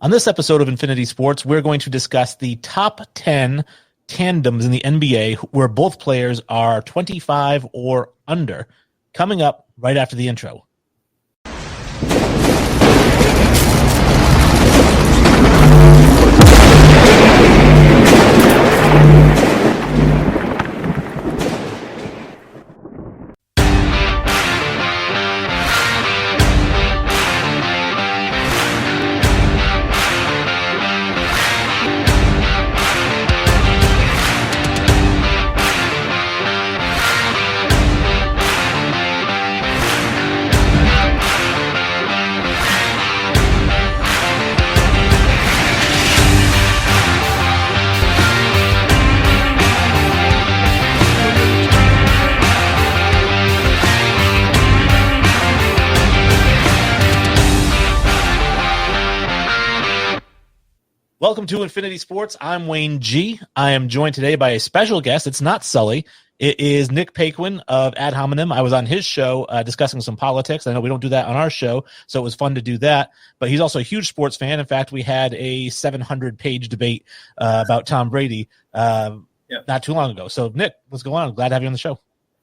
On this episode of Infinity Sports, we're going to discuss the top 10 tandems in the NBA where both players are 25 or under, coming up right after the intro. Welcome to Infinity Sports. I'm Wayne G. I am joined today by a special guest. It's not Sully. It is Nick Paquin of Ad Hominem. I was on his show discussing some politics. I know we don't do that on our show, so it was fun to do that. But he's also a huge sports fan. In fact, we had a 700-page debate about Tom Brady not too long ago. So, Nick, what's going on? I'm glad to have you on the show.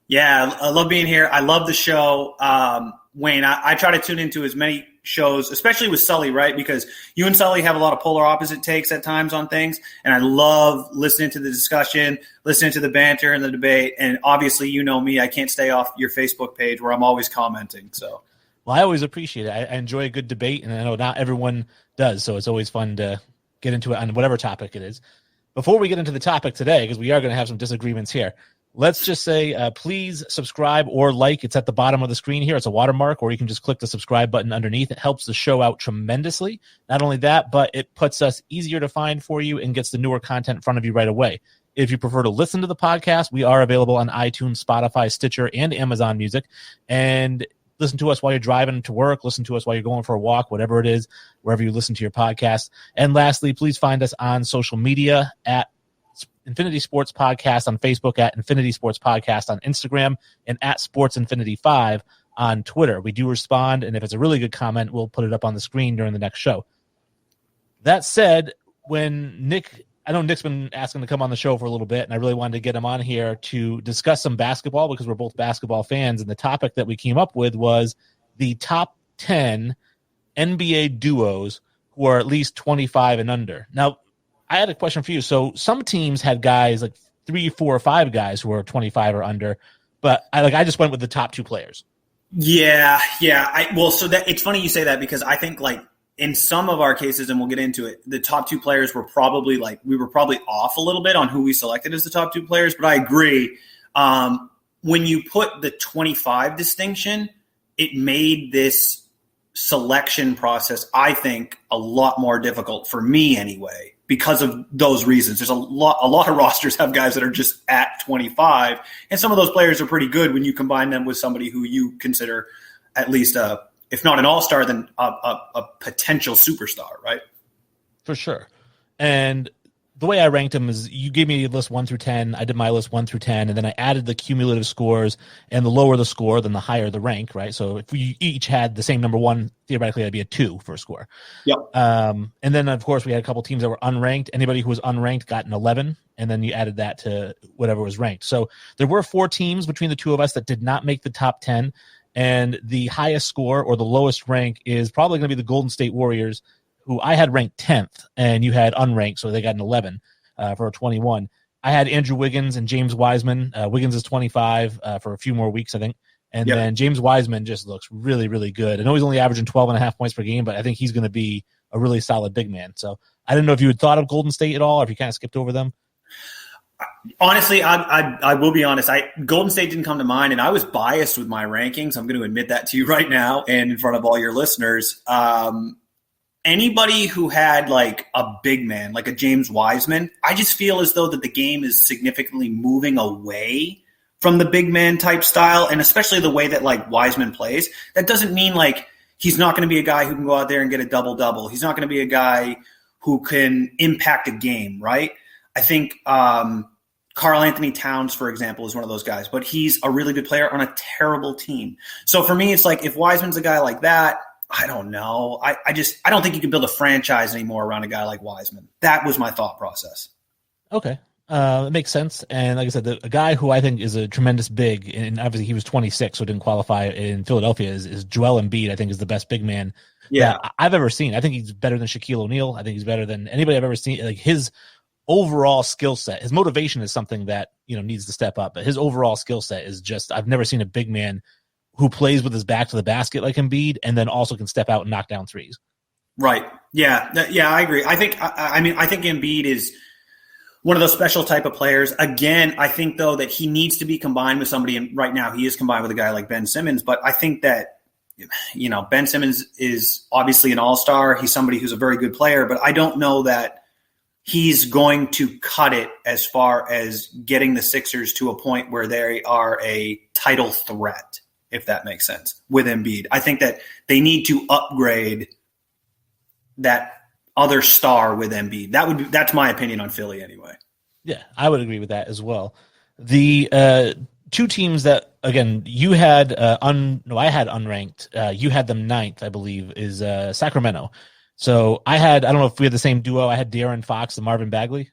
Yeah, I love being here. I love the show. Wayne, I try to tune into as many shows, especially with Sully, right? Because you and Sully have a lot of polar opposite takes at times on things, and I love listening to the discussion, listening to the banter and the debate. And obviously, you know me, I can't stay off your Facebook page where I'm always commenting. So, well, I always appreciate it. I enjoy a good debate, and I know not everyone does, so it's always fun to get into it on whatever topic it is. Before we get into the topic today, because we are going to have some disagreements here, let's just say, please subscribe or like. It's at the bottom of the screen here. It's a watermark, or you can just click the subscribe button underneath. It helps the show out tremendously. Not only that, but it puts us easier to find for you and gets the newer content in front of you right away. If you prefer to listen to the podcast, we are available on iTunes, Spotify, Stitcher, and Amazon Music. And listen to us while you're driving to work. Listen to us while you're going for a walk, whatever it is, wherever you listen to your podcast. And lastly, please find us on social media at Infinity Sports Podcast on Facebook, at Infinity Sports Podcast on Instagram, and at Sports Infinity 5 on Twitter. We do respond, and if it's a really good comment, we'll put it up on the screen during the next show. That said, I know Nick's been asking to come on the show for a little bit, and I really wanted to get him on here to discuss some basketball because we're both basketball fans, and the topic that we came up with was the top 10 NBA duos who are at least 25 and under. Now, I had a question for you. So some teams had guys like 3, 4, or 5 guys who were 25 or under, but I just went with the top 2 players. Yeah. It's funny you say that because I think like in some of our cases, and we'll get into it, the top 2 players were probably we were probably off a little bit on who we selected as the top 2 players. But I agree. When you put the 25 distinction, it made this selection process, I think, a lot more difficult for me anyway. Because of those reasons, there's a lot of rosters have guys that are just at 25, and some of those players are pretty good when you combine them with somebody who you consider at least if not an all-star, then a potential superstar, right? For sure. And the way I ranked them is you gave me a list 1 through 10. I did my list 1 through 10, and then I added the cumulative scores, and the lower the score, then the higher the rank, right? So if we each had the same number 1, theoretically that'd be a 2 for a score. Yep. And then, of course, we had a couple teams that were unranked. Anybody who was unranked got an 11, and then you added that to whatever was ranked. So there were 4 teams between the two of us that did not make the top 10, and the highest score or the lowest rank is probably going to be the Golden State Warriors, who I had ranked 10th, and you had unranked, so they got an 11 for a 21. I had Andrew Wiggins and James Wiseman. Wiggins is 25 for a few more weeks, I think. And then James Wiseman just looks really, really good. I know he's only averaging 12.5 points per game, but I think he's going to be a really solid big man. So I didn't know if you had thought of Golden State at all, or if you kind of skipped over them. Honestly, I will be honest. Golden State didn't come to mind, and I was biased with my rankings. I'm going to admit that to you right now and in front of all your listeners. Anybody who had like a big man, like a James Wiseman, I just feel as though that the game is significantly moving away from the big man type style, and especially the way that like Wiseman plays. That doesn't mean like he's not going to be a guy who can go out there and get a double-double. He's not going to be a guy who can impact a game, right? I think Karl Anthony Towns, for example, is one of those guys, but he's a really good player on a terrible team. So for me, it's like if Wiseman's a guy like that, I don't know. I don't think you can build a franchise anymore around a guy like Wiseman. That was my thought process. Okay. It makes sense. And like I said, a guy who I think is a tremendous big, and obviously he was 26, so didn't qualify in Philadelphia, is Joel Embiid. I think is the best big man that I've ever seen. I think he's better than Shaquille O'Neal. I think he's better than anybody I've ever seen. Like his overall skill set, his motivation is something that, needs to step up. But his overall skill set is just, I've never seen a big man who plays with his back to the basket like Embiid and then also can step out and knock down threes. Right. Yeah. I agree. I think Embiid is one of those special type of players. Again, I think, though, that he needs to be combined with somebody, and right now he is combined with a guy like Ben Simmons, but I think that, Ben Simmons is obviously an all-star. He's somebody who's a very good player, but I don't know that he's going to cut it as far as getting the Sixers to a point where they are a title threat, if that makes sense, with Embiid. I think that they need to upgrade that other star with Embiid. That's my opinion on Philly anyway. Yeah, I would agree with that as well. The two teams that, again, you had I had unranked. You had them ninth, I believe, is Sacramento. So I don't know if we had the same duo. I had De'Aaron Fox and Marvin Bagley.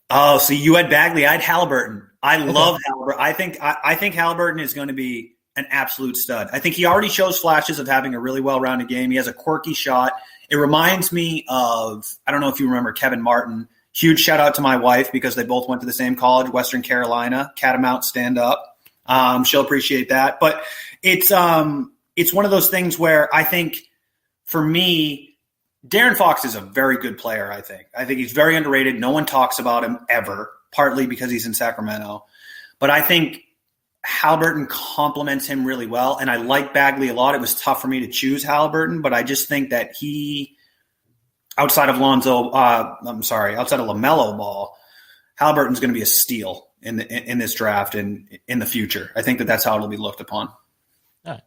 Oh, so you had Bagley. I had Halliburton. I love Halliburton. I think Halliburton is going to be an absolute stud. I think he already shows flashes of having a really well-rounded game. He has a quirky shot. It reminds me of, I don't know if you remember Kevin Martin. Huge shout out to my wife because they both went to the same college, Western Carolina. Catamount, stand up. She'll appreciate that. But it's one of those things where I think, for me, De'Aaron Fox is a very good player, I think. I think he's very underrated. No one talks about him ever, partly because he's in Sacramento. But I think Halliburton complements him really well, and I like Bagley a lot. It was tough for me to choose Halliburton, but I just think that he, outside of LaMelo Ball, Halliburton's going to be a steal in this draft and in the future. I think that's how it'll be looked upon.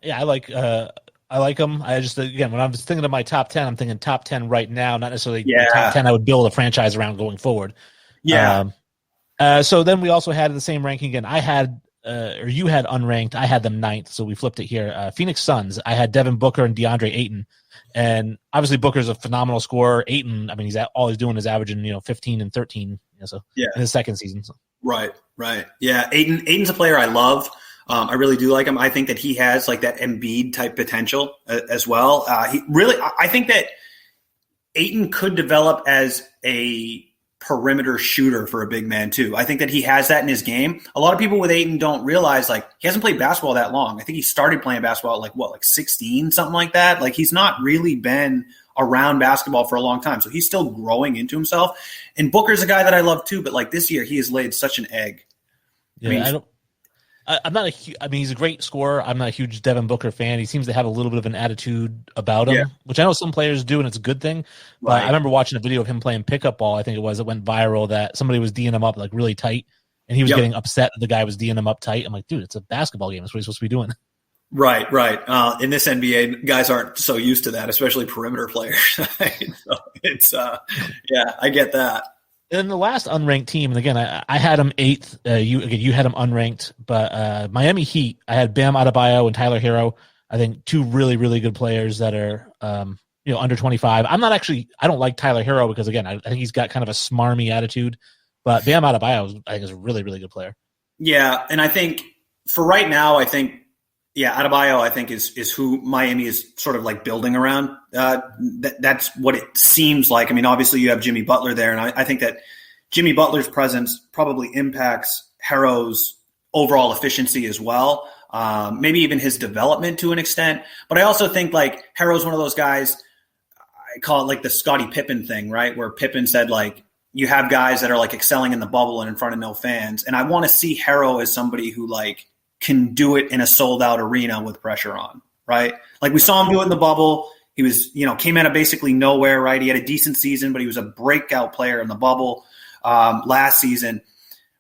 Yeah, I like him. I just, again, when I was thinking of my top 10, I'm thinking top 10 right now, not necessarily the top 10 I would build a franchise around going forward. Yeah. So then we also had the same ranking again. I had you had unranked. I had them ninth, so we flipped it here. Phoenix Suns. I had Devin Booker and DeAndre Ayton, and obviously Booker's a phenomenal scorer. Ayton, I mean, all he's doing is averaging 15 and 13. In his second season. So. Right. Yeah, Ayton's a player I love. I really do like him. I think that he has like that Embiid type potential as well. I think that Ayton could develop as a perimeter shooter for a big man too. I think that he has that in his game. A lot of people with Ayton don't realize like he hasn't played basketball that long. I think he started playing basketball at like 16, something like that. Like he's not really been around basketball for a long time. So he's still growing into himself. And Booker's a guy that I love too, but like this year he has laid such an egg. Yeah, he's a great scorer. I'm not a huge Devin Booker fan. He seems to have a little bit of an attitude about him, which I know some players do, and it's a good thing. But I remember watching a video of him playing pickup ball. I think it went viral that somebody was D'ing him up like really tight, and he was getting upset that the guy was D'ing him up tight. I'm like, dude, it's a basketball game. That's what he's supposed to be doing. Right. In this NBA, guys aren't so used to that, especially perimeter players. So it's I get that. And the last unranked team, and again, I had them eighth. You had them unranked, but Miami Heat, I had Bam Adebayo and Tyler Hero. I think two really, really good players that are under 25. I don't like Tyler Hero because again, I think he's got kind of a smarmy attitude, but Bam Adebayo I think is a really, really good player. Yeah, and I think for right now, Adebayo I think is who Miami is sort of like building around. That's what it seems like. I mean, obviously you have Jimmy Butler there, and I think that Jimmy Butler's presence probably impacts Harrow's overall efficiency as well. Maybe even his development to an extent. But I also think like Harrow's one of those guys, I call it like the Scottie Pippen thing, right? Where Pippen said like, you have guys that are like excelling in the bubble and in front of no fans. And I want to see Harrow as somebody who like can do it in a sold out arena with pressure on, right? Like we saw him do it in the bubble. He was, came out of basically nowhere, right? He had a decent season, but he was a breakout player in the bubble last season.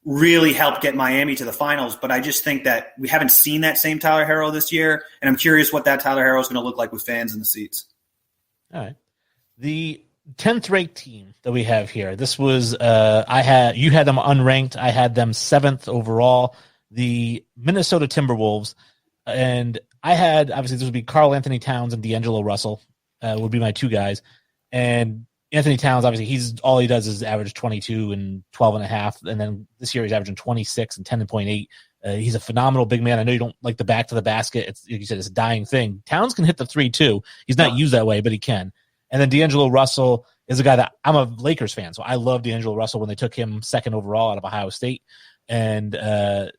Really helped get Miami to the finals. But I just think that we haven't seen that same Tyler Herro this year. And I'm curious what that Tyler Herro is going to look like with fans in the seats. All right. The 10th ranked team that we have here, this was, you had them unranked. I had them 7th overall. The Minnesota Timberwolves, and I had, obviously this would be Karl Anthony Towns and D'Angelo Russell. would be my two guys. And Anthony Towns, obviously, he does is average 22 and 12 and a half. And then this year he's averaging 26 and 10.8. He's a phenomenal big man. I know you don't like the back to the basket. It's, like you said, it's a dying thing. Towns can hit the three too. He's not used that way, but he can. And then D'Angelo Russell is a guy that I'm a Lakers fan. So I love D'Angelo Russell when they took him second overall out of Ohio State. And I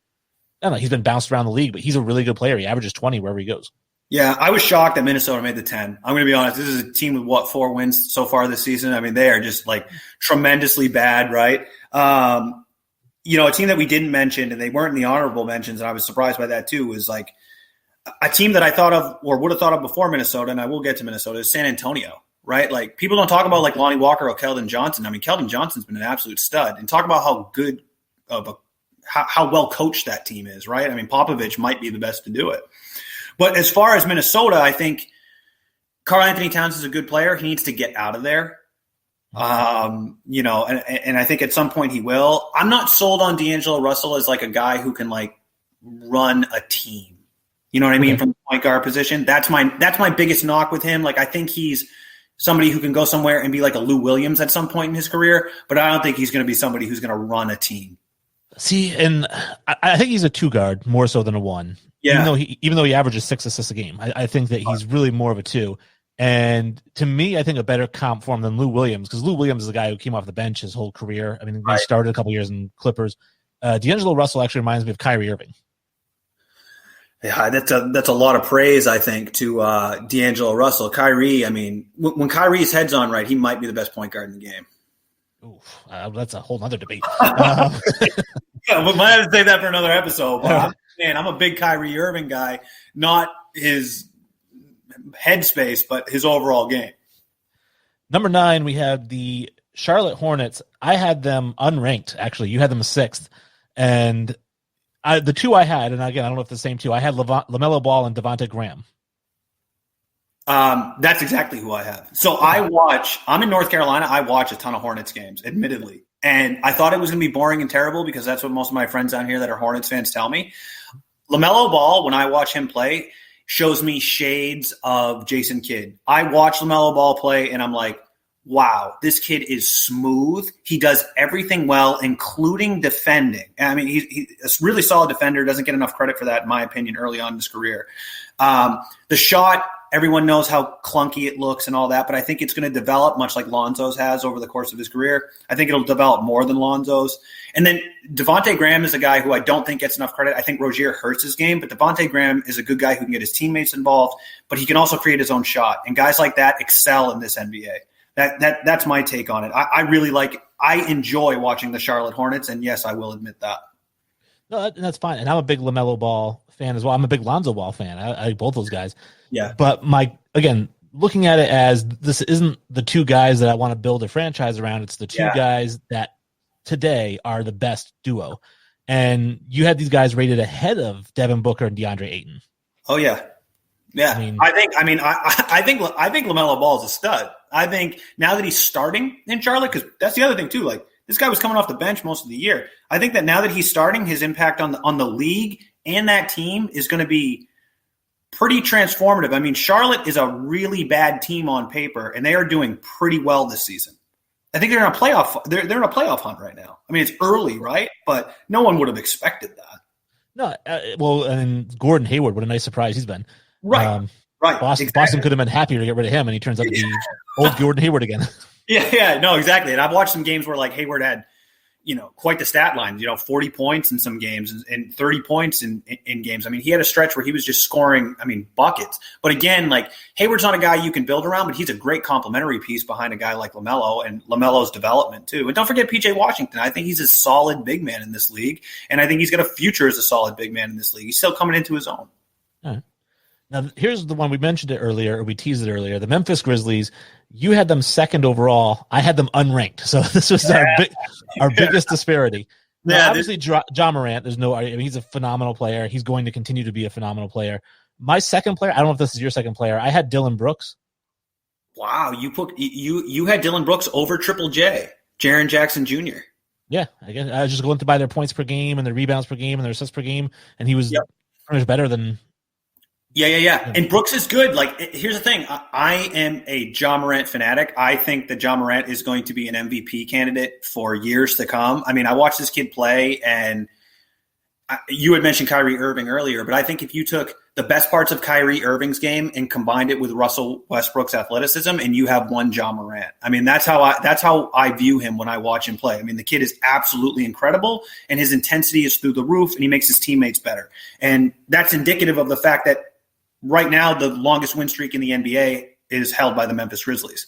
don't know, he's been bounced around the league, but he's a really good player. He averages 20 wherever he goes. Yeah, I was shocked that Minnesota made the 10. I'm going to be honest. This is a team with 4 wins so far this season. I mean, they are just like tremendously bad, right? A team that we didn't mention, and they weren't in the honorable mentions, and I was surprised by that too, was like a team that I thought of or would have thought of before Minnesota, and I will get to Minnesota, is San Antonio, right? Like people don't talk about like Lonnie Walker or Keldon Johnson. I mean, Keldon Johnson's been an absolute stud, and talk about how good of how well coached that team is, right? I mean, Popovich might be the best to do it. But as far as Minnesota, I think Karl-Anthony Towns is a good player. He needs to get out of there. And I think at some point he will. I'm not sold on D'Angelo Russell as like a guy who can like run a team. You know what I mean? From the point guard position. That's my biggest knock with him. Like I think he's somebody who can go somewhere and be like a Lou Williams at some point in his career, but I don't think he's going to be somebody who's going to run a team. See, and I think he's a 2 guard more so than a 1. Yeah. Even though he averages 6 assists a game, I think that he's really more of a 2. And to me, I think a better comp for him than Lou Williams, because Lou Williams is a guy who came off the bench his whole career. I mean, he started a couple years in Clippers. D'Angelo Russell actually reminds me of Kyrie Irving. Yeah, that's a lot of praise, I think, to D'Angelo Russell. Kyrie, I mean, when Kyrie's head's on right, he might be the best point guard in the game. Oof, that's a whole other debate. Yeah, we might have to save that for another episode. But I'm a big Kyrie Irving guy, not his headspace, but his overall game. Number 9, we have the Charlotte Hornets. I had them unranked, actually. You had them 6th. And the 2 I had, and again, I don't know if the same 2, I had LaMelo Ball and Devontae Graham. That's exactly who I have. So I'm in North Carolina. I watch a ton of Hornets games, admittedly. And I thought it was going to be boring and terrible because that's what most of my friends down here that are Hornets fans tell me. LaMelo Ball, when I watch him play, shows me shades of Jason Kidd. I watch LaMelo Ball play, and I'm like, wow, this kid is smooth. He does everything well, including defending. I mean, he's a really solid defender, doesn't get enough credit for that, in my opinion, early on in his career. The shot, everyone knows how clunky it looks and all that, but I think it's going to develop much like Lonzo's has over the course of his career. I think it'll develop more than Lonzo's. And then Devontae Graham is a guy who I don't think gets enough credit. I think Rozier hurts his game, but Devontae Graham is a good guy who can get his teammates involved, but he can also create his own shot. And guys like that excel in this NBA. That's my take on it. I enjoy watching the Charlotte Hornets, and yes, I will admit that. No, that's fine. And I'm a big LaMelo Ball fan as well. I'm a big Lonzo Ball fan. I like both those guys. Yeah. But looking at it as this isn't the 2 guys that I want to build a franchise around. It's the 2 guys that today are the best duo. And you had these guys rated ahead of Devin Booker and DeAndre Ayton. Oh yeah. Yeah. I think LaMelo Ball is a stud. I think now that he's starting in Charlotte, because that's the other thing too, like this guy was coming off the bench most of the year. I think that now that he's starting, his impact on the league and that team is going to be pretty transformative. I mean, Charlotte is a really bad team on paper, and they are doing pretty well this season. I think they're in a playoff. They're in a playoff hunt right now. I mean, it's early, right? But no one would have expected that. No, and Gordon Hayward, what a nice surprise he's been. Right. Right. Boston could have been happier to get rid of him, and he turns out to be old Gordon Hayward again. Yeah, no, exactly. And I've watched some games where like Hayward had, quite the stat line, 40 points in some games and 30 points in games. I mean, he had a stretch where he was just scoring, buckets. But again, like Hayward's not a guy you can build around, but he's a great complementary piece behind a guy like LaMelo and LaMelo's development too. And don't forget PJ Washington. I think he's a solid big man in this league, and I think he's got a future as a solid big man in this league. He's still coming into his own. All right. Now, here's the one we mentioned it earlier, or we teased it earlier. The Memphis Grizzlies, you had them 2nd overall. I had them unranked. So this was our biggest disparity. Now, obviously, John Morant, he's a phenomenal player. He's going to continue to be a phenomenal player. My second player, I don't know if this is your second player, I had Dillon Brooks. Wow, you had Dillon Brooks over Triple J, Jaren Jackson Jr. Yeah, again, I was just going by their points per game and their rebounds per game and their assists per game, and he was pretty much better than Yeah. And Brooks is good. Like, here's the thing. I am a Ja Morant fanatic. I think that Ja Morant is going to be an MVP candidate for years to come. I mean, I watched this kid play, and you had mentioned Kyrie Irving earlier, but I think if you took the best parts of Kyrie Irving's game and combined it with Russell Westbrook's athleticism, and you have one Ja Morant. I mean, that's how I view him when I watch him play. I mean, the kid is absolutely incredible, and his intensity is through the roof, and he makes his teammates better. And that's indicative of the fact that right now, the longest win streak in the NBA is held by the Memphis Grizzlies.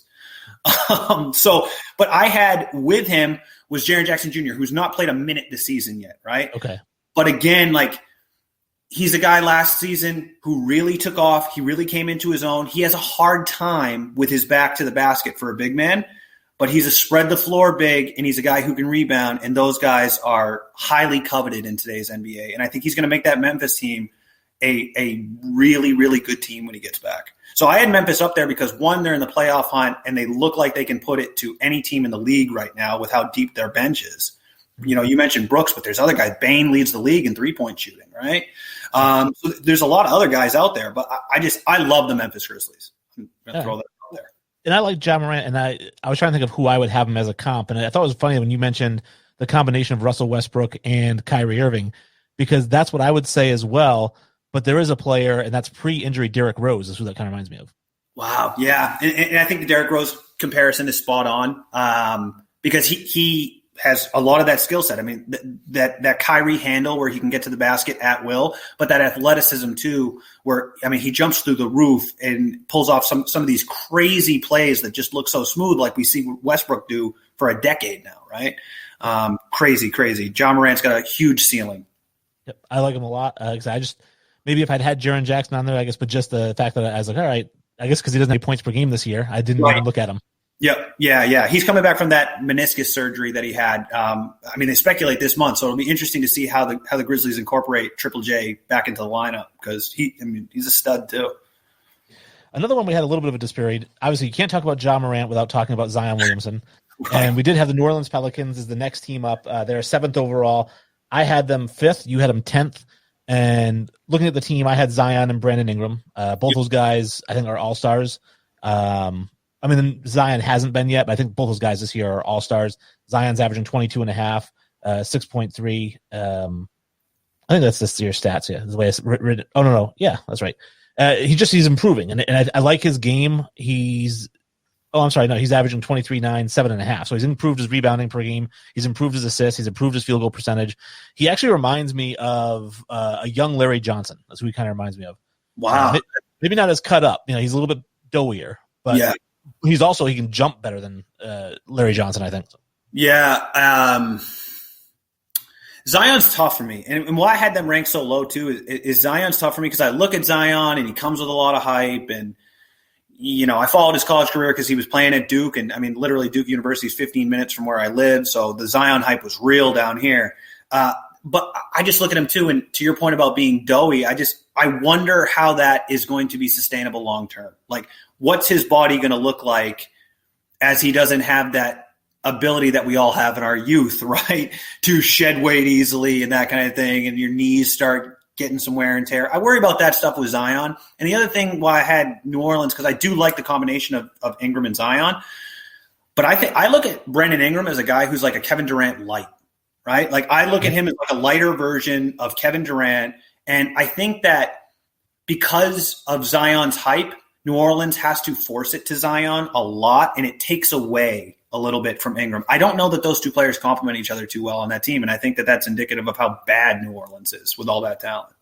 But I had with him was Jaren Jackson Jr., who's not played a minute this season yet, right? Okay. But again, like, he's a guy last season who really took off. He really came into his own. He has a hard time with his back to the basket for a big man, but he's a spread the floor big, and he's a guy who can rebound, and those guys are highly coveted in today's NBA. And I think he's going to make that Memphis team a really, really good team when he gets back. So I had Memphis up there because, one, they're in the playoff hunt, and they look like they can put it to any team in the league right now with how deep their bench is. You know, you mentioned Brooks, but there's other guys. Bane leads the league in three-point shooting, right? So there's a lot of other guys out there, but I love the Memphis Grizzlies. I'm going to throw that out there. And I like Ja Morant, and I was trying to think of who I would have him as a comp, and I thought it was funny when you mentioned the combination of Russell Westbrook and Kyrie Irving, because that's what I would say as well. But there is a player, and that's pre-injury Derrick Rose is who that kind of reminds me of. Wow, yeah. And I think the Derrick Rose comparison is spot on because he has a lot of that skill set. I mean, that Kyrie handle where he can get to the basket at will, but that athleticism too, where, I mean, he jumps through the roof and pulls off some of these crazy plays that just look so smooth, like we see Westbrook do for a decade now, right? Crazy. Ja Morant's got a huge ceiling. Yep, I like him a lot. Maybe if I'd had Jaren Jackson on there, I guess, but just the fact that I was like, all right, I guess because he doesn't have points per game this year, I didn't even look at him. Yep. Yeah. He's coming back from that meniscus surgery that he had. I mean, they speculate this month, so it'll be interesting to see how the Grizzlies incorporate Triple J back into the lineup because he's a stud too. Another one we had a little bit of a disparity. Obviously, you can't talk about Ja Morant without talking about Zion Williamson. Right. And we did have the New Orleans Pelicans as the next team up. They're 7th overall. I had them 5th. You had them 10th. And looking at the team, I had Zion and Brandon Ingram. Both those guys, I think, are all-stars. I mean, Zion hasn't been yet, but I think both those guys this year are all-stars. Zion's averaging 22.5, 6.3. I think that's this year's stats, yeah. The way it's written. Oh, no. Yeah, that's right. He's improving, and I like his game. He's averaging 23, 9, 7.5. So he's improved his rebounding per game. He's improved his assists. He's improved his field goal percentage. He actually reminds me of a young Larry Johnson. That's who he kind of reminds me of. Wow. Maybe not as cut up. You know, he's a little bit doughier, but yeah. He can jump better than Larry Johnson, I think. Yeah. Zion's tough for me. And why I had them ranked so low, too, is Zion's tough for me because I look at Zion and he comes with a lot of hype. And, you know, I followed his college career because he was playing at Duke. And, I mean, literally Duke University is 15 minutes from where I live. So the Zion hype was real down here. But I just look at him, too. And to your point about being doughy, I wonder how that is going to be sustainable long term. Like, what's his body going to look like as he doesn't have that ability that we all have in our youth, right? To shed weight easily and that kind of thing, and your knees start getting some wear and tear. I worry about that stuff with Zion. And the other thing why I had New Orleans, because I do like the combination of Ingram and Zion, but I look at Brandon Ingram as a guy who's like a Kevin Durant light, right? Like I look at him as like a lighter version of Kevin Durant, and I think that because of Zion's hype, New Orleans has to force it to Zion a lot, and it takes away a little bit from Ingram. I don't know that those two players complement each other too well on that team, and I think that that's indicative of how bad New Orleans is with all that talent.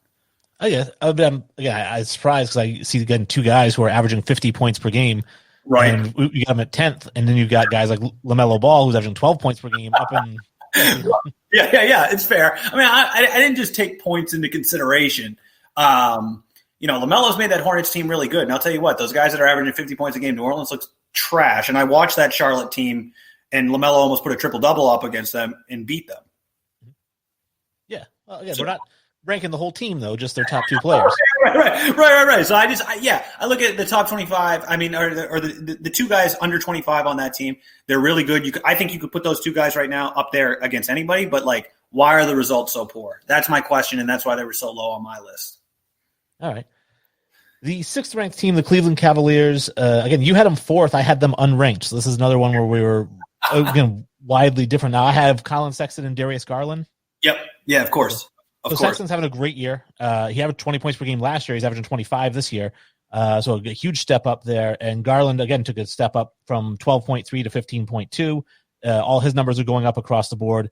Oh, yeah. I'm surprised because I see, again, two guys who are averaging 50 points per game. Right. And you got them at 10th, and then you've got guys like LaMelo Ball who's averaging 12 points per game up in – Yeah, it's fair. I mean, I didn't just take points into consideration. You know, LaMelo's made that Hornets team really good. And I'll tell you what, those guys that are averaging 50 points a game, New Orleans looks trash. And I watched that Charlotte team, and LaMelo almost put a triple-double up against them and beat them. Yeah. Well, again, we're not ranking the whole team, though, just their top two players. Right. So I look at the top 25, I mean, or the two guys under 25 on that team. They're really good. I think you could put those two guys right now up there against anybody, but, like, why are the results so poor? That's my question, and that's why they were so low on my list. All right. The sixth ranked team, the Cleveland Cavaliers. Again, you had them fourth. I had them unranked. So this is another one where we were again widely different. Now I have Colin Sexton and Darius Garland. Yep. Yeah, of course. So Sexton's having a great year. He averaged 20 points per game last year. He's averaging 25 this year. So a huge step up there. And Garland, again, took a step up from 12.3 to 15.2. All his numbers are going up across the board.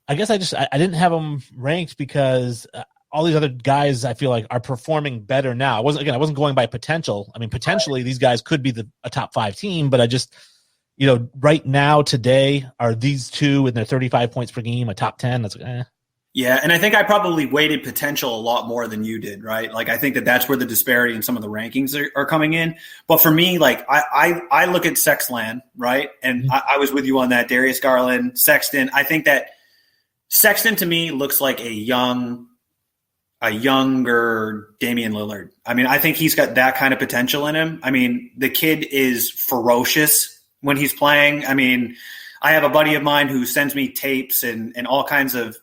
I guess I didn't have him ranked because all these other guys I feel like are performing better now. I wasn't going by potential. I mean, potentially these guys could be a top 5 team, but I just, right now, today, are these two in their 35 points per game a top 10? That's Yeah, and I think I probably weighted potential a lot more than you did, right? Like, I think that's where the disparity in some of the rankings are coming in. But for me, like, I look at Sexland, right? And I was with you on that. Darius Garland, Sexton. I think that Sexton to me looks like a younger Damian Lillard. I mean, I think he's got that kind of potential in him. I mean, the kid is ferocious when he's playing. I mean, I have a buddy of mine who sends me tapes and all kinds of,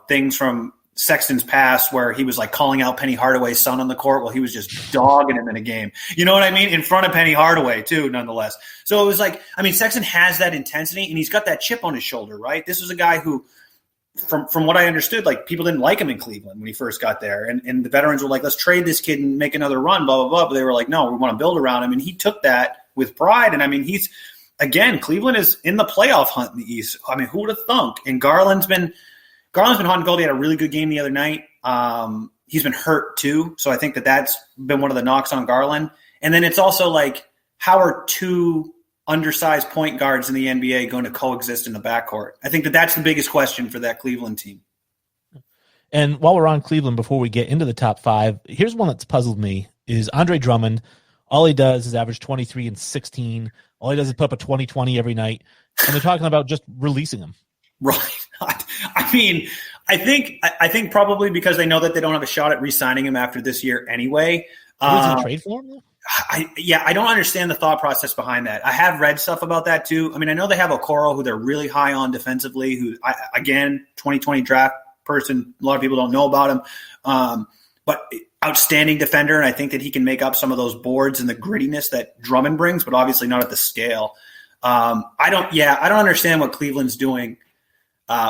things from Sexton's past where he was like calling out Penny Hardaway's son on the court while he was just dogging him in a game. You know what I mean? In front of Penny Hardaway too, nonetheless. So it was like, I mean, Sexton has that intensity and he's got that chip on his shoulder, right? This was a guy who, from what I understood, like people didn't like him in Cleveland when he first got there. And the veterans were like, let's trade this kid and make another run, blah, blah, blah. But they were like, no, we want to build around him. And he took that with pride. And I mean, again, Cleveland is in the playoff hunt in the East. I mean, who would have thunk? And Garland's been hot and cold. He had a really good game the other night. He's been hurt too. So I think that's been one of the knocks on Garland. And then it's also like, how are two undersized point guards in the NBA going to coexist in the backcourt? I think that's the biggest question for that Cleveland team. And while we're on Cleveland, before we get into the top 5, here's one that's puzzled me is Andre Drummond. All he does is average 23 and 16. All he does is put up a 20-20 every night. And they're talking about just releasing him. Right. I mean, I think probably because they know that they don't have a shot at re-signing him after this year anyway. Was it a trade for him? I don't understand the thought process behind that. I have read stuff about that too. I mean, I know they have Okoro, who they're really high on defensively, who, again, 2020 draft person, a lot of people don't know about him. But outstanding defender, and I think that he can make up some of those boards and the grittiness that Drummond brings, but obviously not at the scale. I don't understand what Cleveland's doing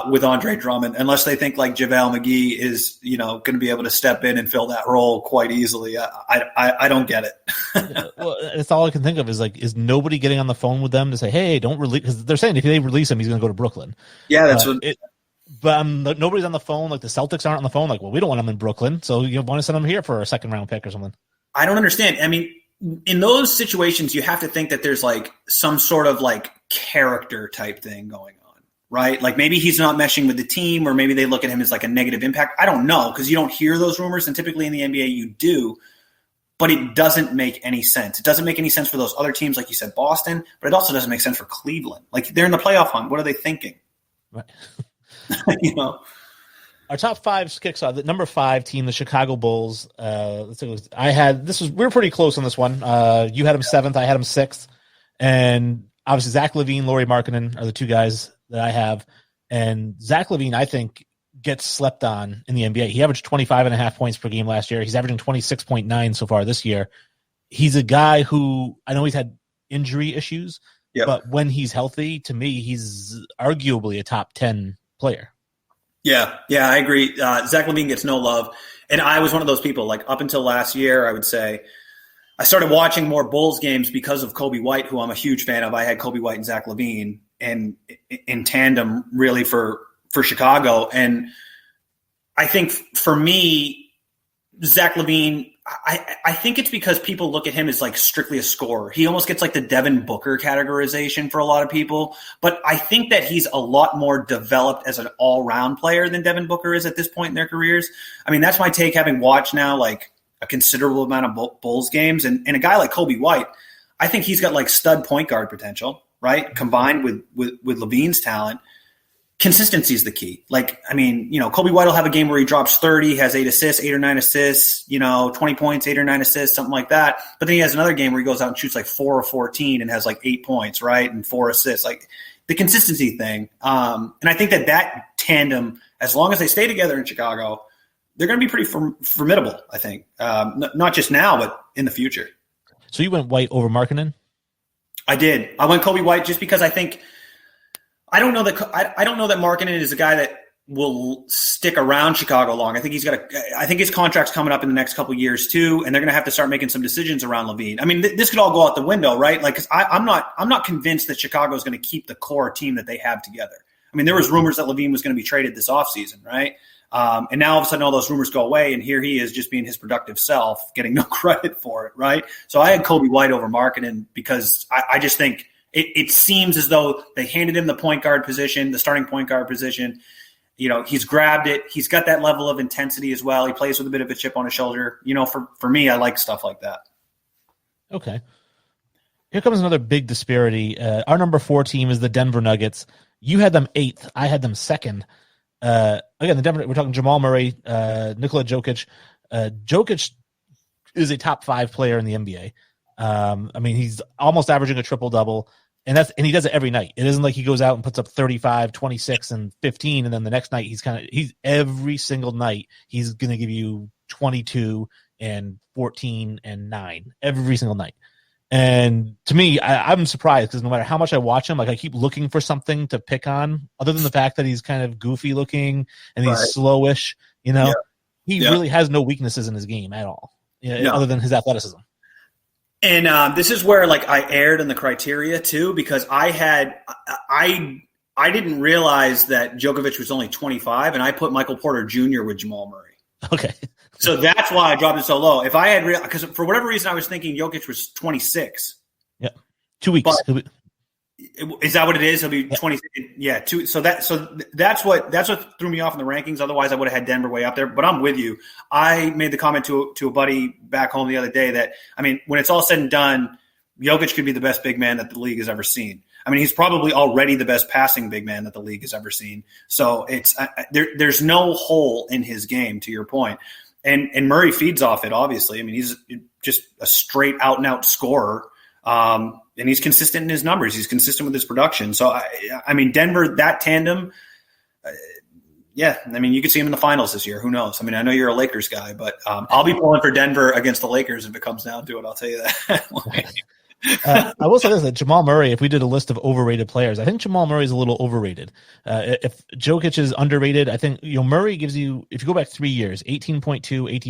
with Andre Drummond, unless they think like JaVale McGee is, going to be able to step in and fill that role quite easily. I don't get it. Well, that's all I can think of is nobody getting on the phone with them to say, hey, don't release, because they're saying if they release him, he's going to go to Brooklyn. Yeah, that's but nobody's on the phone. Like the Celtics aren't on the phone. Like, well, we don't want him in Brooklyn, so you want to send him here for a second round pick or something. I don't understand. I mean, in those situations, you have to think that there's like some sort of like character type thing going on, right? Like maybe he's not meshing with the team, or maybe they look at him as like a negative impact. I don't know, because you don't hear those rumors, and typically in the NBA you do. But it doesn't make any sense. It doesn't make any sense for those other teams, like you said, Boston. But it also doesn't make sense for Cleveland. Like they're in the playoff hunt. What are they thinking? Right. Our top 5 kicks off. The number 5 team, the Chicago Bulls. We were pretty close on this one. You had them 7th, I had them 6th, and obviously Zach LaVine, Lauri Markkanen are the two guys that I have. And Zach LaVine, I think, gets slept on in the NBA. He averaged 25.5 points per game last year. He's averaging 26.9 so far this year. He's a guy who, I know he's had injury issues, but when he's healthy, to me, he's arguably a top 10 player. Yeah, I agree. Zach LaVine gets no love. And I was one of those people, like up until last year, I would say, I started watching more Bulls games because of Kobe White, who I'm a huge fan of. I had Kobe White and Zach LaVine and in tandem really for Chicago. And I think for me, Zach LaVine, I think it's because people look at him as like strictly a scorer. He almost gets like the Devin Booker categorization for a lot of people. But I think that he's a lot more developed as an all-round player than Devin Booker is at this point in their careers. I mean, that's my take, having watched now like a considerable amount of Bulls games. And a guy like Kobe White, I think he's got like stud point guard potential, right? Combined with LaVine's talent. Consistency is the key. Like, I mean, Kobe White will have a game where he drops 30, has 8 or 9 assists, 20 points, 8 or 9 assists, something like that. But then he has another game where he goes out and shoots like 4 or 14 and has like 8 points, right? And 4 assists, like the consistency thing. And I think that tandem, as long as they stay together in Chicago, they're going to be pretty formidable, I think. Not just now, but in the future. So you went White over Markkanen? I did. I went Kobe White just because I think I don't know that Markkanen is a guy that will stick around Chicago long. I think I think his contract's coming up in the next couple of years too, and they're going to have to start making some decisions around LaVine. I mean, this could all go out the window, right? Like, 'cause I'm not convinced that Chicago is going to keep the core team that they have together. I mean, there was rumors that LaVine was going to be traded this offseason, right? And now all of a sudden all those rumors go away, and here he is just being his productive self, getting no credit for it, right? So I had Kobe White over Markkanen because I just think it seems as though they handed him the point guard position, the starting point guard position. You know, he's grabbed it. He's got that level of intensity as well. He plays with a bit of a chip on his shoulder. You know, for me, I like stuff like that. Okay. Here comes another big disparity. Our number 4 team is the Denver Nuggets. You had them 8th. I had them 2nd. Again, we're talking Jamal Murray, Nikola Jokic. Jokic is a top 5 player in the NBA. I mean, he's almost averaging a triple-double. And he does it every night. It isn't like he goes out and puts up 35, 26, and 15, and then the next night he's every single night he's going to give you 22 and 14 and 9 every single night. And to me, I'm surprised because no matter how much I watch him, like I keep looking for something to pick on, other than the fact that he's kind of goofy looking and he's slowish. You know, he really has no weaknesses in his game at all, other than his athleticism. And this is where like I erred in the criteria too, because I didn't realize that Djokovic was only 25, and I put Michael Porter Jr. with Jamal Murray. Okay. So that's why I dropped it so low. If I had because for whatever reason I was thinking Jokic was 26. Yeah, 2 weeks. But, is that what it is? He'll be 20. Yeah, 2. So that's what threw me off in the rankings. Otherwise, I would have had Denver way up there. But I'm with you. I made the comment to a buddy back home the other day that, I mean, when it's all said and done, Jokic could be the best big man that the league has ever seen. I mean, he's probably already the best passing big man that the league has ever seen. So it's there's no hole in his game, to your point. And Murray feeds off it, obviously. I mean, he's just a straight out and out scorer. And he's consistent in his numbers. He's consistent with his production. So, I mean, Denver, that tandem, I mean, you could see him in the finals this year. Who knows? I mean, I know you're a Lakers guy, but I'll be pulling for Denver against the Lakers if it comes down to it. I'll tell you that. I will say this, that Jamal Murray, if we did a list of overrated players, I think Jamal Murray is a little overrated. If Jokic is underrated, I think Murray gives you, if you go back 3 years, 18.2,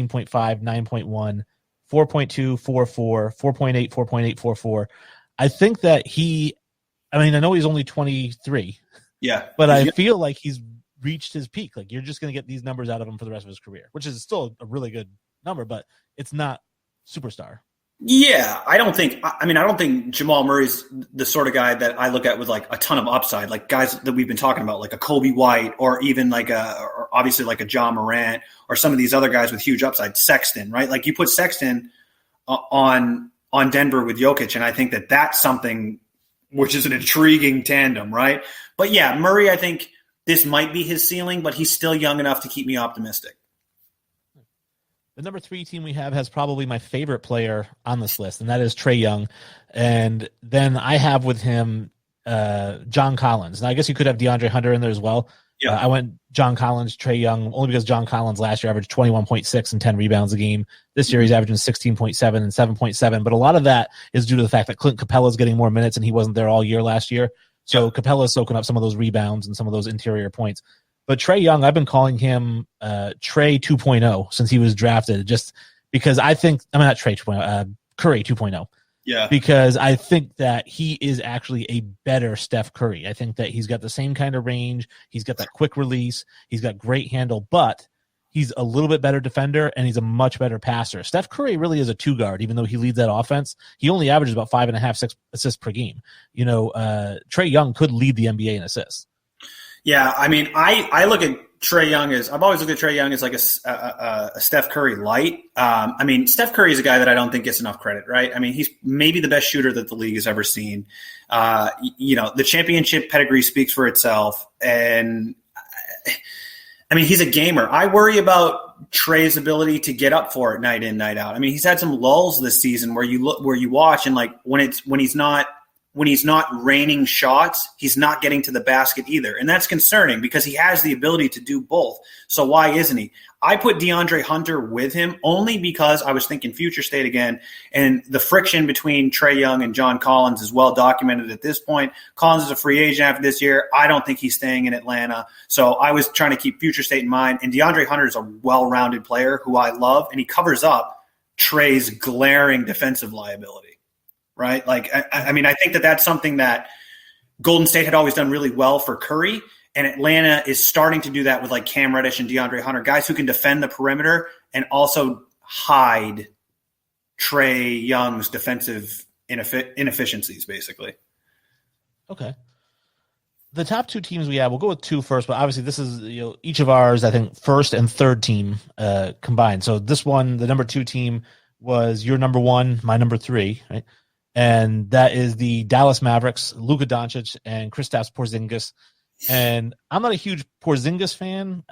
18.5, 9.1, 4.2, 4.4, 4.8, 4.8, 4.4. I think that I know he's only 23. Yeah. But I feel like he's reached his peak. Like, you're just going to get these numbers out of him for the rest of his career, which is still a really good number, but it's not superstar. Yeah, I don't think Jamal Murray's the sort of guy that I look at with like a ton of upside, like guys that we've been talking about, like a Kobe White, or even or obviously like a John Morant, or some of these other guys with huge upside, Sexton, right? Like you put Sexton on Denver with Jokic, and I think that that's something which is an intriguing tandem, right? But yeah, Murray, I think this might be his ceiling, but he's still young enough to keep me optimistic. The number 3 team we have has probably my favorite player on this list, and that is Trae Young. And then I have with him John Collins. Now, I guess you could have DeAndre Hunter in there as well. Yeah. I went John Collins, Trae Young, only because John Collins last year averaged 21.6 and 10 rebounds a game. This year he's averaging 16.7 and 7.7. But a lot of that is due to the fact that Clint Capella is getting more minutes, and he wasn't there all year last year. So Capella is soaking up some of those rebounds and some of those interior points. But Trae Young, I've been calling him Trae 2.0 since he was drafted, just because not Trae 2.0, Curry 2.0. Yeah. Because I think that he is actually a better Steph Curry. I think that he's got the same kind of range. He's got that quick release. He's got great handle, but he's a little bit better defender, and he's a much better passer. Steph Curry really is a 2-guard, even though he leads that offense. He only averages about 5.5, 6 assists per game. Trae Young could lead the NBA in assists. Yeah, I mean, I look at Trae Young I've always looked at Trae Young as like a Steph Curry light. I mean, Steph Curry is a guy that I don't think gets enough credit, right? I mean, he's maybe the best shooter that the league has ever seen. The championship pedigree speaks for itself. And I mean, he's a gamer. I worry about Trae's ability to get up for it night in, night out. I mean, he's had some lulls this season where you watch and like when when he's not raining shots, he's not getting to the basket either. And that's concerning because he has the ability to do both. So why isn't he? I put DeAndre Hunter with him only because I was thinking future state again, and the friction between Trae Young and John Collins is well documented at this point. Collins is a free agent after this year. I don't think he's staying in Atlanta. So I was trying to keep future state in mind. And DeAndre Hunter is a well-rounded player who I love, and he covers up Trae's glaring defensive liability, right? Like, I mean, I think that that's something that Golden State had always done really well for Curry. And Atlanta is starting to do that with like Cam Reddish and DeAndre Hunter, guys who can defend the perimeter and also hide Trae Young's defensive inefficiencies, basically. Okay. The top two teams we have, we'll go with two first, but obviously this is each of ours, I think, first and third team combined. So this one, the number 2 team was your number 1, my number 3, right? And that is the Dallas Mavericks, Luka Doncic and Kristaps Porzingis. And I'm not a huge Porzingis fan.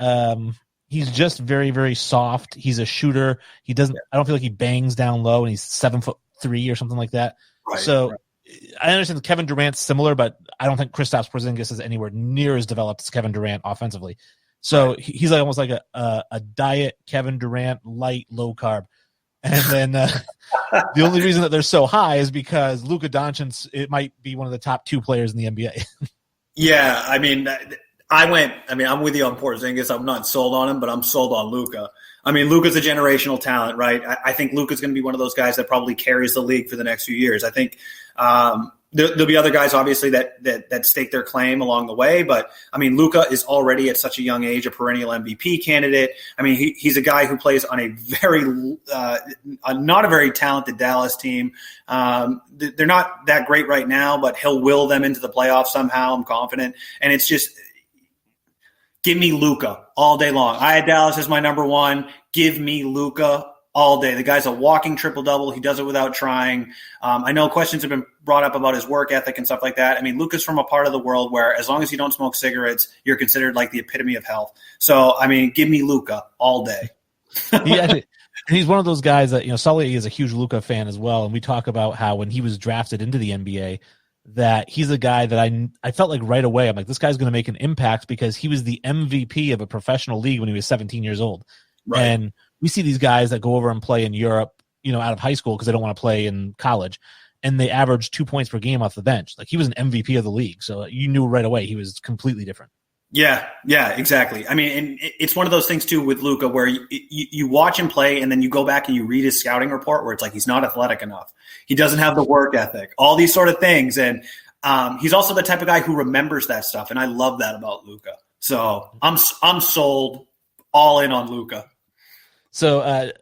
He's just very, very soft. He's a shooter. I don't feel like he bangs down low, and he's 7'3" or something like that. Right, so right. I understand Kevin Durant's similar, but I don't think Kristaps Porzingis is anywhere near as developed as Kevin Durant offensively. So right. He's like almost like a diet Kevin Durant, light, low carb. And then the only reason that they're so high is because Luka Doncic, it might be one of the top 2 players in the NBA. Yeah, I mean, I'm with you on Porzingis. I'm not sold on him, but I'm sold on Luka. I mean, Luka's a generational talent, right? I think Luka's going to be one of those guys that probably carries the league for the next few years. I think there'll be other guys, obviously, that stake their claim along the way. But, I mean, Luka is already at such a young age a perennial MVP candidate. I mean, he's a guy who plays on a very not a very talented Dallas team. They're not that great right now, but he'll will them into the playoffs somehow, I'm confident. And it's just – give me Luka all day long. I had Dallas as my number 1. Give me Luka all day. The guy's a walking triple-double. He does it without trying. I know questions have been brought up about his work ethic and stuff like that. I mean, Luka's from a part of the world where as long as you don't smoke cigarettes, you're considered like the epitome of health. So, I mean, give me Luka all day. He's one of those guys that, Sully is a huge Luka fan as well. And we talk about how when he was drafted into the NBA, that he's a guy that I felt like right away, I'm like, this guy's going to make an impact because he was the MVP of a professional league when he was 17 years old. Right. And we see these guys that go over and play in Europe, out of high school because they don't want to play in college, and they average 2 points per game off the bench. Like, he was an MVP of the league. So you knew right away he was completely different. Yeah, exactly. I mean, and it's one of those things too with Luka where you watch him play and then you go back and you read his scouting report where it's like he's not athletic enough. He doesn't have the work ethic, all these sort of things. And he's also the type of guy who remembers that stuff. And I love that about Luka. So I'm sold all in on Luka. So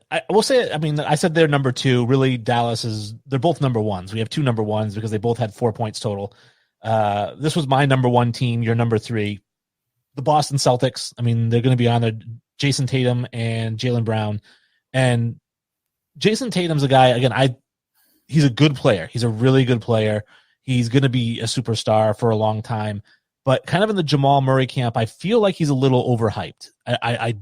I will say, I mean, I said they're number 2. Really, they're both number 1s. We have 2 number 1s because they both had 4 points total. This was my number 1 team, your number 3. The Boston Celtics, I mean, they're going to be on there. Jason Tatum and Jaylen Brown. And Jason Tatum's a guy, again, he's a good player. He's a really good player. He's going to be a superstar for a long time. But kind of in the Jamal Murray camp, I feel like he's a little overhyped. I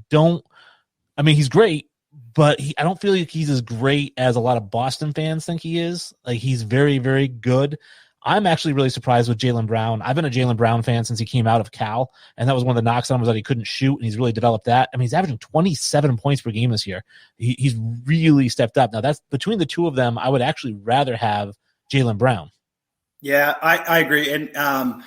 mean, he's great, but I don't feel like he's as great as a lot of Boston fans think he is. Like, he's very, very good. I'm actually really surprised with Jaylen Brown. I've been a Jaylen Brown fan since he came out of Cal, and that was one of the knocks on him was that he couldn't shoot, and he's really developed that. I mean, he's averaging 27 points per game this year. He's really stepped up. Now, that's between the two of them, I would actually rather have Jaylen Brown. Yeah, I agree. And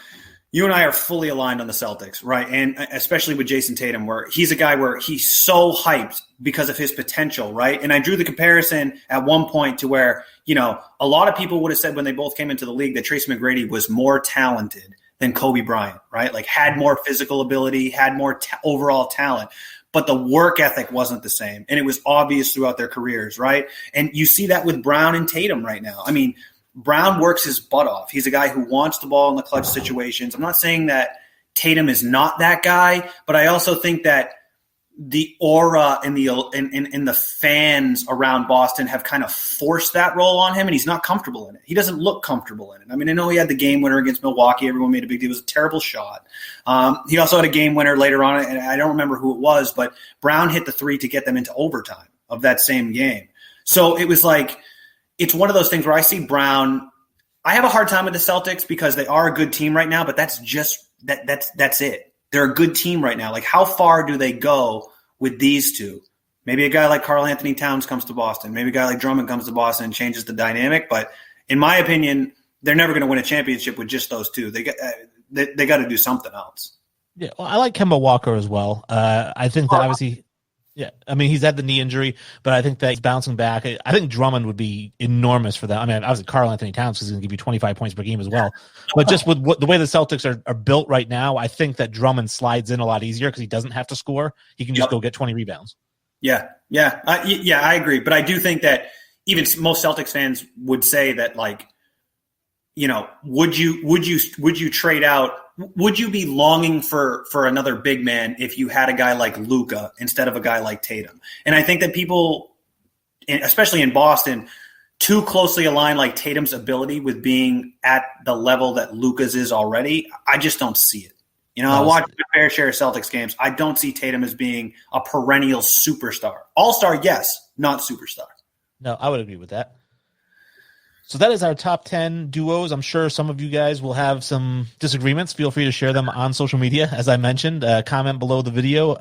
you and I are fully aligned on the Celtics, right? And especially with Jason Tatum, where he's a guy where he's so hyped because of his potential, right? And I drew the comparison at one point to where, a lot of people would have said when they both came into the league that Tracy McGrady was more talented than Kobe Bryant, right? Like, had more physical ability, had more overall talent, but the work ethic wasn't the same. And it was obvious throughout their careers, right? And you see that with Brown and Tatum right now. I mean, Brown works his butt off. He's a guy who wants the ball in the clutch situations. I'm not saying that Tatum is not that guy, but I also think that the aura and the fans around Boston have kind of forced that role on him, and he's not comfortable in it. He doesn't look comfortable in it. I mean, I know he had the game winner against Milwaukee. Everyone made a big deal. It was a terrible shot. He also had a game winner later on, and I don't remember who it was, but Brown hit the 3 to get them into overtime of that same game. So it was like, it's one of those things where I see Brown. I have a hard time with the Celtics because they are a good team right now, but that's just that's it. They're a good team right now. Like, how far do they go with these two? Maybe a guy like Karl Anthony Towns comes to Boston. Maybe a guy like Drummond comes to Boston and changes the dynamic. But in my opinion, they're never going to win a championship with just those two. They got to do something else. Yeah, well, I like Kemba Walker as well. I think that obviously, yeah, I mean, he's had the knee injury, but I think that he's bouncing back. I think Drummond would be enormous for that. I mean, obviously, Karl Anthony Towns is going to give you 25 points per game as well. But just with the way the Celtics are built right now, I think that Drummond slides in a lot easier because he doesn't have to score. He can just go get 20 rebounds. Yeah, I agree. But I do think that even most Celtics fans would say that, like, you know, would you trade out? Would you be longing for another big man if you had a guy like Luka instead of a guy like Tatum? And I think that people, especially in Boston, too closely align like Tatum's ability with being at the level that Luka's is already. I just don't see it. You know, I watch a fair share of Celtics games. I don't see Tatum as being a perennial superstar. All-star, yes, not superstar. No, I would agree with that. So that is our top 10 duos. I'm sure some of you guys will have some disagreements. Feel free to share them on social media. As I mentioned, comment below the video.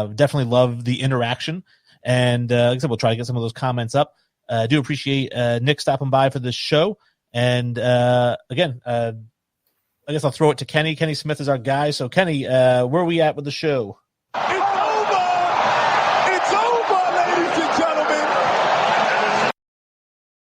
Definitely love the interaction. And like I said, we'll try to get some of those comments up. I do appreciate Nick stopping by for this show. And again, I guess I'll throw it to Kenny. Kenny Smith is our guy. So, Kenny, where are we at with the show?